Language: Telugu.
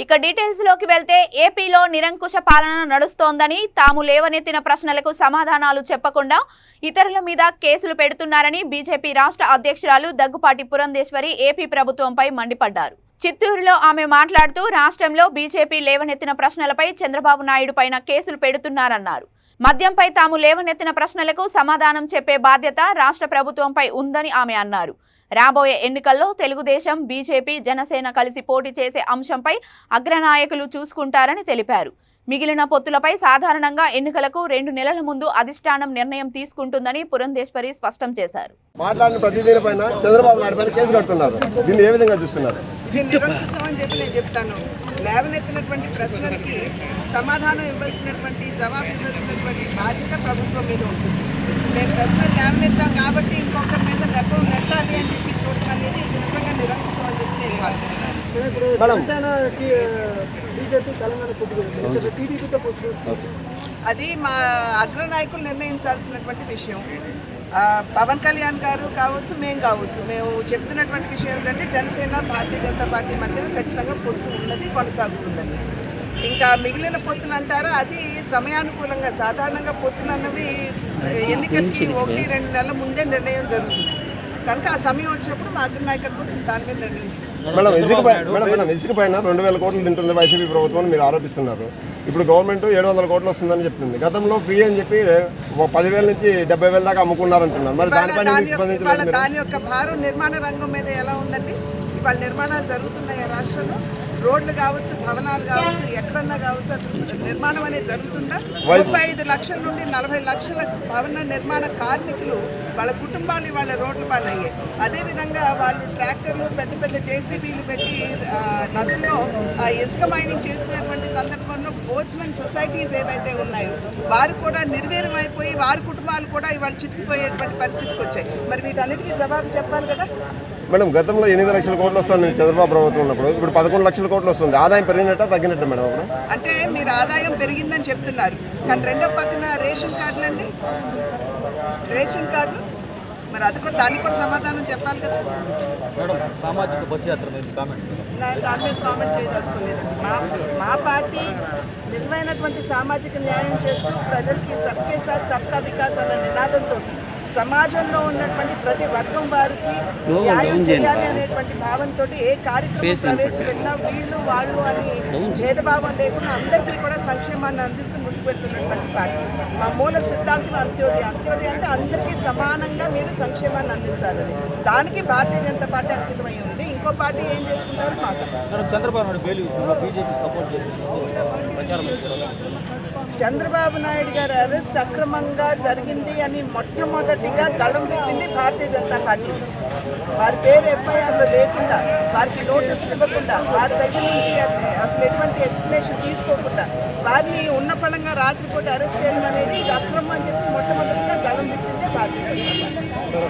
ఇక డీటెయిల్స్ లోకి వెళ్తే ఏపీలో నిరంకుశ పాలన నడుస్తోందని, తాము లేవనెత్తిన ప్రశ్నలకు సమాధానాలు చెప్పకుండా ఇతరుల మీద కేసులు పెడుతున్నారని బీజేపీ రాష్ట్ర అధ్యక్షురాలు దగ్గుపాటి పురంధేశ్వరి ఏపీ ప్రభుత్వంపై మండిపడ్డారు. చిత్తూరులో ఆమె మాట్లాడుతూ రాష్ట్రంలో బీజేపీ లేవనెత్తిన ప్రశ్నలపై చంద్రబాబు నాయుడు పైన కేసులు పెడుతున్నారన్నారు. మద్యంపై తాము లేవనెత్తిన ప్రశ్నలకు సమాధానం చెప్పే బాధ్యత రాష్ట్ర ప్రభుత్వంపై ఉందని ఆమె అన్నారు. రాబోయే ఎన్నికల్లో తెలుగుదేశం, బీజేపీ, జనసేన కలిసి పోటీ చేసే అంశంపై అగ్రనాయకులు చూసుకుంటారని తెలిపారు. మిగిలిన పొత్తులపై సాధారణంగా ఎన్నికలకు 2 నెలల ముందు అధిష్టానం నిర్ణయం తీసుకుంటుందని పురంధేశ్వరి స్పష్టం చేశారు. మాట్లాడిన ప్రతి దీనిపైన చంద్రబాబు నాయుడు పైన కేసు కడుతున్నారు. దీన్ని ఏ విధంగా చూస్తున్నారు? ఇది నిరంకుశం అని చెప్పి నేను చెప్తాను. లేవనెత్తినటువంటి ప్రశ్నలకి సమాధానం ఇవ్వాల్సినటువంటి, జవాబు ఇవ్వాల్సినటువంటి బాధ్యత ప్రభుత్వం మీద ఉంటుంది. మేము ప్రశ్నలు లేవనెత్తాం కాబట్టి ఇంకొకరి మీద నెపం నెట్టాలి అని చెప్పి చూడటం అనేది నిజంగా నిరంకుశం అని చెప్పి నేను భావిస్తున్నాను. అది మా అగ్రనాయకులు నిర్ణయించాల్సినటువంటి విషయం. పవన్ కళ్యాణ్ గారు కావచ్చు, మేము కావచ్చు, మేము చెప్తున్నటువంటి విషయం ఏంటంటే జనసేన, భారతీయ జనతా పార్టీ మధ్యన ఖచ్చితంగా పొత్తు ఉన్నది, కొనసాగుతుందని. ఇంకా మిగిలిన పొత్తులు అంటారా, అది సమయానుకూలంగా, సాధారణంగా పొత్తులు అన్నవి ఎన్నికలకి 1-2 నెలల ముందే నిర్ణయం జరుగుతుంది కనుక ఆ సమయం వచ్చినప్పుడు మా అగ్రనాయకత్వం దాని మీద నిర్ణయం తీసుకుంటాం. మేడం ఇసుక పైన 2000 కోట్లు తింటుంది వైసీపీ ప్రభుత్వం మీరు ఆరోపిస్తున్నారు. ఇప్పుడు గవర్నమెంట్ 700 కోట్లు వస్తుందని చెప్తుంది. గతంలో ఫ్రీ అని చెప్పి 10,000 నుంచి 70,000 దాకా అమ్ముకున్నారంటున్నారు. మరి దానిపైన దాని యొక్క భారం నిర్మాణ రంగం మీద ఎలా ఉందండి? ఇవాళ నిర్మాణాలు జరుగుతున్నాయి రాష్ట్రంలో. రోడ్లు కావచ్చు, భవనాలు కావచ్చు, ఎక్కడన్నా కావచ్చు, అసలు నిర్మాణం అనేది జరుగుతుందా? 35 లక్షల నుండి 40 లక్షల భవన నిర్మాణ కార్మికులు వాళ్ళ కుటుంబాలు వాళ్ళ రోడ్ల పాలయ్యాయి. అదేవిధంగా వాళ్ళు ట్రాక్టర్లు, పెద్ద పెద్ద జేసీబీలు పెట్టి నదుల్లో ఇసుక మైనింగ్ చేస్తున్నటువంటి సందర్భంలో బోట్స్మెన్ సొసైటీస్ ఏవైతే ఉన్నాయో వారు కూడా నిర్వీర్యం అయిపోయి వారి కుటుంబాలు కూడా ఇవాళ చితికిపోయేటువంటి పరిస్థితికి వచ్చాయి. మరి వీటన్నిటికీ జవాబు చెప్పాలి కదా. మేడం గతంలో 8 లక్షల కోట్లు వస్తుంది చంద్రబాబు ప్రభుత్వం ఉన్నప్పుడు, ఇప్పుడు 11 లక్షల కోట్లు వస్తుంది. ఆదాయం పెరిగినట్ట తగ్గినట్టు మేడం? అంటే మీరు ఆదాయం పెరిగిందని చెప్తున్నారు, కానీ రెండో పక్కన రేషన్ కార్డులు అండి, రేషన్ కార్డులు మరి అది కూడా, దానికి కూడా సమాధానం చెప్పాలి కదా. దాని మీద కామెంట్ చేయదలుచుకోలేదండి. మా పార్టీ నిజమైనటువంటి సామాజిక న్యాయం చేస్తూ ప్రజలకి సబ్కే సాత్ సబ్కా వికాస్ అన్న నినాదంతో సమాజంలో ఉన్నటువంటి ప్రతి వర్గం వారికి న్యాయం చేయాలి అనేటువంటి భావంతో ఏ కార్యక్రమం ప్రవేశపెట్టినా వీళ్ళు వాళ్ళు అని భేదభావం లేకుండా అందరికీ కూడా సంక్షేమాన్ని అందిస్తూ ముందుకు పెడుతున్నటువంటి పార్టీ. మా మూల సిద్ధాంతం అంత్యోదయ. అంత్యోదయ అంటే అందరికీ సమానంగా మీరు సంక్షేమాన్ని అందించాలని. దానికి భారతీయ జనతా పార్టీ అంకితమై ఉంది. ఇంకో పార్టీ ఏం చేసుకుంటారో మాకు. చంద్రబాబు నాయుడు గారి అరెస్ట్ అక్రమంగా జరిగింది అని మొట్టమొదటిగా గళం పెట్టింది భారతీయ జనతా పార్టీ. వారి పేరు ఎఫ్ఐఆర్లో లేకుండా, వారికి నోటీసులు ఇవ్వకుండా, వారి దగ్గర నుంచి అసలు ఎటువంటి ఎక్స్ప్లెనేషన్ తీసుకోకుండా వారిని ఉన్న పళంగా రాత్రిపూట అరెస్ట్ చేయడం అనేది అక్రమం అని చెప్పి మొట్టమొదటిగా గళం పెట్టిందే భారతీయ జనతా పార్టీ.